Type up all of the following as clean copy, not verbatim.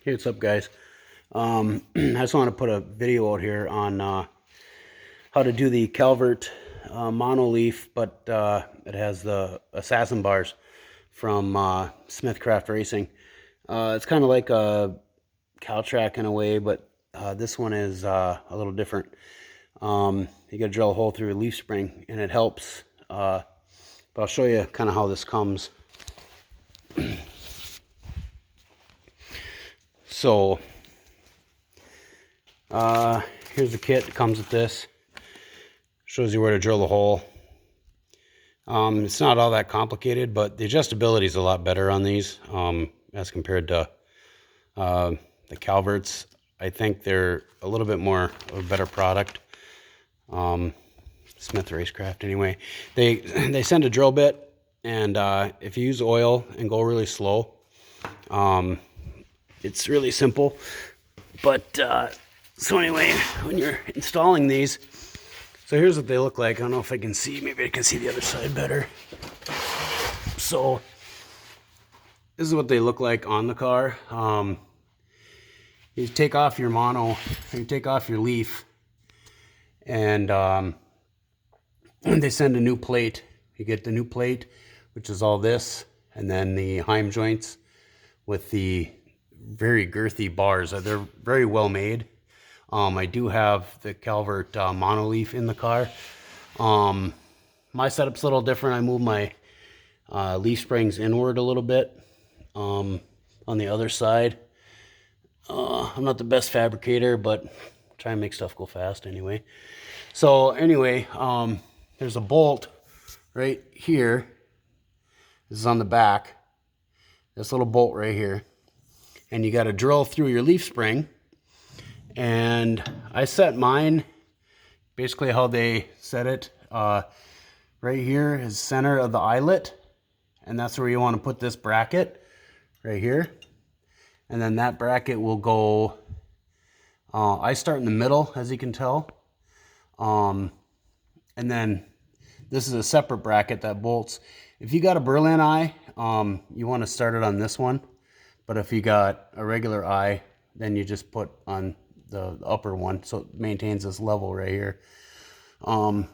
Hey, what's up, guys? I just want to put a video out here on how to do the Calvert monoleaf, but it has the assassin bars from Craft Racing. It's kind of like a Caltrack in a way, but this one is a little different. You got to drill a hole through a leaf spring, and it helps. But I'll show you kind of how this comes. So here's the kit that comes with this. Shows you where to drill the hole. It's not all that complicated, but the adjustability is a lot better on these as compared to the Calverts. I think they're a little bit more of a better product. Smith Racecraft anyway. They send a drill bit, and if you use oil and go really slow, it's really simple. But so anyway, when you're installing these, so here's what they look like. I don't know if I can see, maybe I can see the other side better. So this is what they look like on the car. You take off your mono, you take off your leaf, and they send a new plate. You get the new plate, which is all this, and then the Heim joints with the very girthy bars. They're very well made. I do have the Calvert monoleaf in the car. My setup's a little different. I move my leaf springs inward a little bit on the other side. I'm not the best fabricator, but try and make stuff go fast anyway. So anyway, there's a bolt right here. This is on the back. This little bolt right here. And you got to drill through your leaf spring. And I set mine basically how they set it. Right here is center of the eyelet, and that's where you want to put this bracket right here. And then that bracket will go, I start in the middle, as you can tell. And then this is a separate bracket that bolts. If you got a Berlin eye, you want to start it on this one. But if you got a regular eye, then you just put on the upper one, so it maintains this level right here.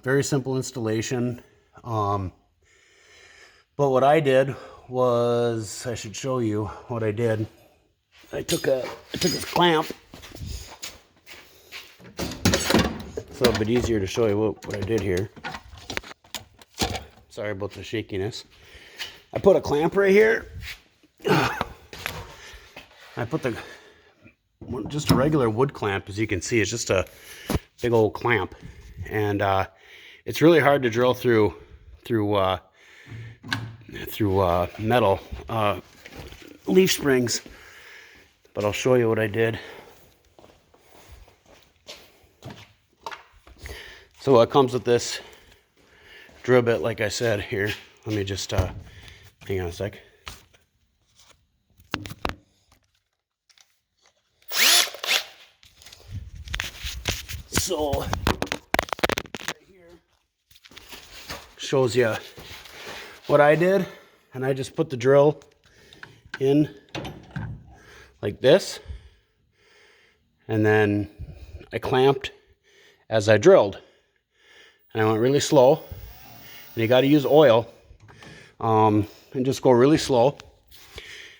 Very simple installation. But what I did was, I should show you what I did. I took this clamp. It's a little bit easier to show you what I did here. Sorry about the shakiness. I put a clamp right here. I put just a regular wood clamp, as you can see. It's just a big old clamp, and it's really hard to drill through metal leaf springs. But I'll show you what I did. So it comes with this drill bit, like I said. Here, let me just hang on a sec. So right here shows you what I did, and I just put the drill in like this, and then I clamped as I drilled, and I went really slow. And you got to use oil, and just go really slow.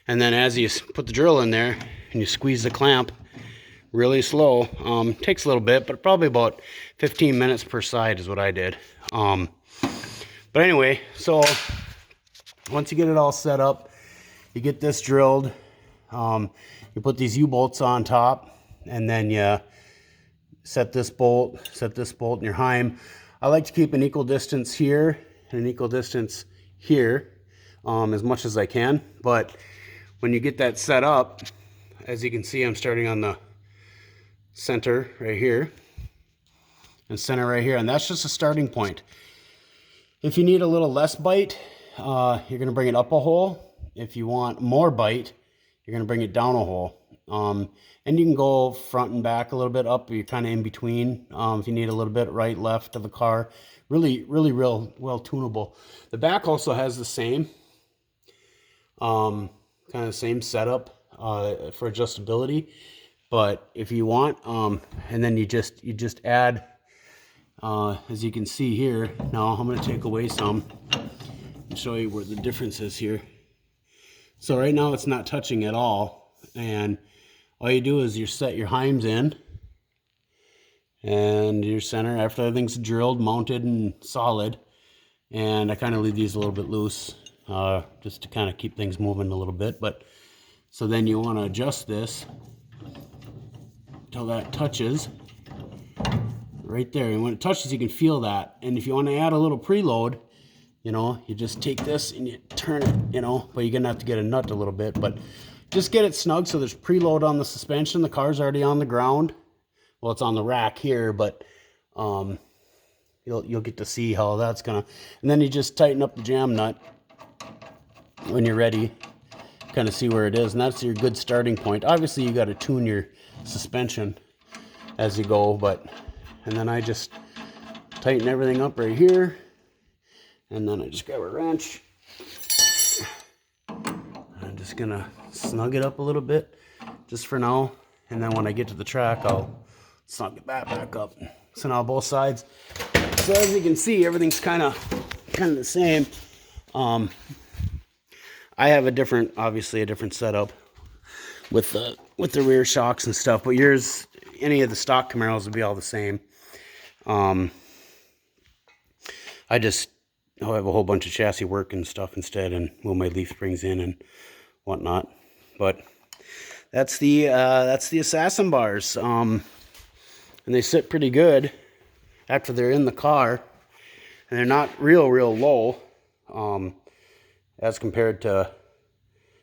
And then as you put the drill in there and you squeeze the clamp really slow, takes a little bit, but probably about 15 minutes per side is what I did. But anyway, so once you get it all set up, you get this drilled. You put these U-bolts on top, and then you set this bolt in your Heim. I like to keep an equal distance here and an equal distance here, as much as I can. But when you get that set up, as you can see, I'm starting on the center right here and center right here, and that's just a starting point. If you need a little less bite, you're going to bring it up a hole. If you want more bite, you're going to bring it down a hole. And you can go front and back a little bit up. You're kind of in between. If you need a little bit right, left of the car, really well tunable. The back also has the same kind of same setup. for adjustability. But if you want, and then you just add, as you can see here. Now I'm going to take away some and show you where the difference is here. So right now it's not touching at all, and all you do is you set your heims in and your center after everything's drilled, mounted, and solid. And I kind of leave these a little bit loose, just to kind of keep things moving a little bit. But so then you want to adjust this until that touches right there. And when it touches, you can feel that. And if you want to add a little preload, you know, you just take this and you turn it, you know, but you're gonna have to get a nut a little bit, but just get it snug so there's preload on the suspension. The car's already on the ground. Well, it's on the rack here, but you'll get to see how that's gonna. And then you just tighten up the jam nut when you're ready, kind of see where it is, and that's your good starting point. Obviously, you got to tune your suspension as you go, but and then I just tighten everything up right here. And then I just grab a wrench. I'm just gonna snug it up a little bit, just for now. And then when I get to the track, I'll snug that back up. So now both sides. So as you can see, everything's kind of the same. I have obviously a different setup with the rear shocks and stuff. But yours, any of the stock Camaros would be all the same. I'll have a whole bunch of chassis work and stuff instead, and move my leaf springs in and whatnot. But that's the Assassin bars, and they sit pretty good after they're in the car, and they're not real low, as compared to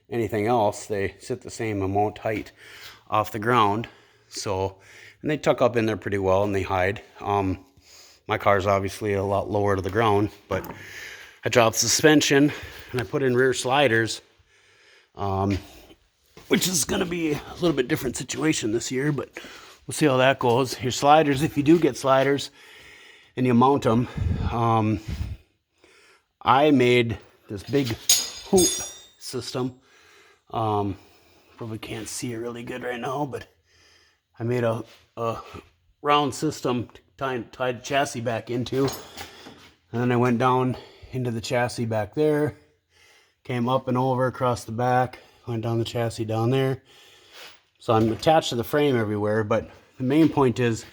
anything else. They sit the same amount height off the ground, so, and they tuck up in there pretty well, and they hide. My car's obviously a lot lower to the ground, but I dropped suspension and I put in rear sliders, which is going to be a little bit different situation this year, but we'll see how that goes. Your sliders, if you do get sliders and you mount them, I made this big hoop system. Probably can't see it really good right now, but I made a round system tied the chassis back into, and then I went down into the chassis back there, came up and over across the back, went down the chassis down there. So I'm attached to the frame everywhere, but the main point is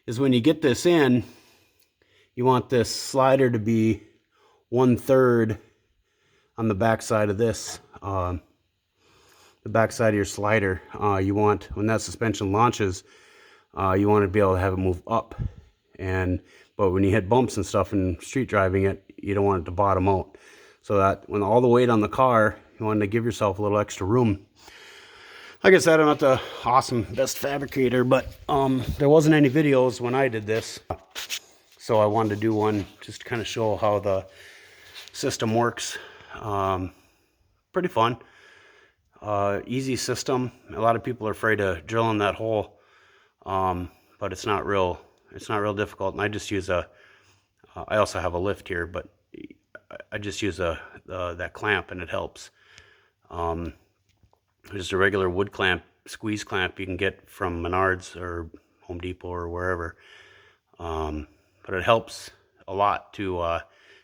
when you get this in, you want this slider to be 1/3 on the back side of this, the back side of your slider. You want, when that suspension launches, you want to be able to have it move up. But when you hit bumps and stuff and street driving it, you don't want it to bottom out. So that when all the weight on the car, you want to give yourself a little extra room. Like I said, I'm not the best fabricator, but there wasn't any videos when I did this. So I wanted to do one just to kind of show how the system works. Pretty fun. Easy system. A lot of people are afraid of drilling that hole. But it's not real difficult, and I just use I also have a lift here, but I just use that clamp, and it helps. Just a regular wood clamp, squeeze clamp you can get from Menards or Home Depot or wherever. But it helps a lot to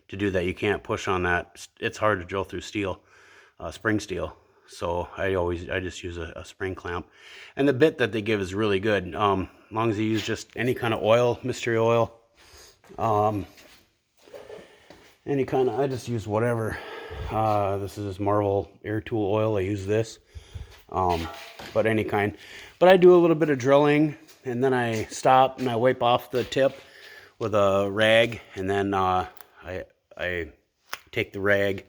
do that. You can't push on that. It's hard to drill through steel, spring steel. So I just use a spring clamp, and the bit that they give is really good. As long as you use just any kind of oil, mystery oil, any kind of, I just use whatever. This is Marvel air tool oil. I use this, but any kind. But I do a little bit of drilling, and then I stop and I wipe off the tip with a rag, and then I take the rag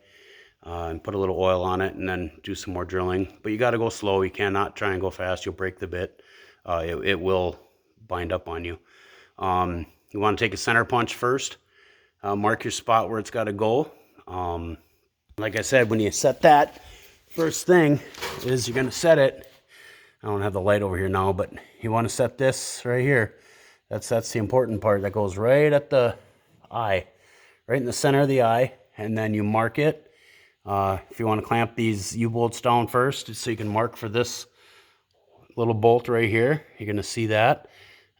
and put a little oil on it, and then do some more drilling. But you got to go slow. You cannot try and go fast. You'll break the bit. It will bind up on you. You want to take a center punch first. Mark your spot where it's got to go. Like I said, when you set that, first thing is you're going to set it. I don't have the light over here now, but you want to set this right here. That's the important part. That goes right at the eye, right in the center of the eye, and then you mark it If you want to clamp these U-bolts down first, so you can mark for this little bolt right here, you're going to see that.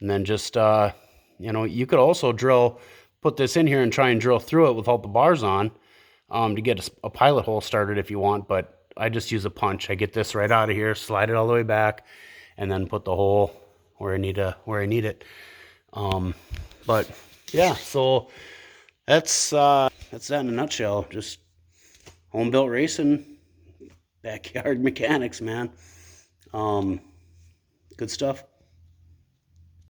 And then just, you know, you could also put this in here and try and drill through it without the bars on, to get a pilot hole started if you want, but I just use a punch. I get this right out of here, slide it all the way back, and then put the hole where I need it. But yeah, so that's that in a nutshell. Just home built racing, backyard mechanics, man. Good stuff.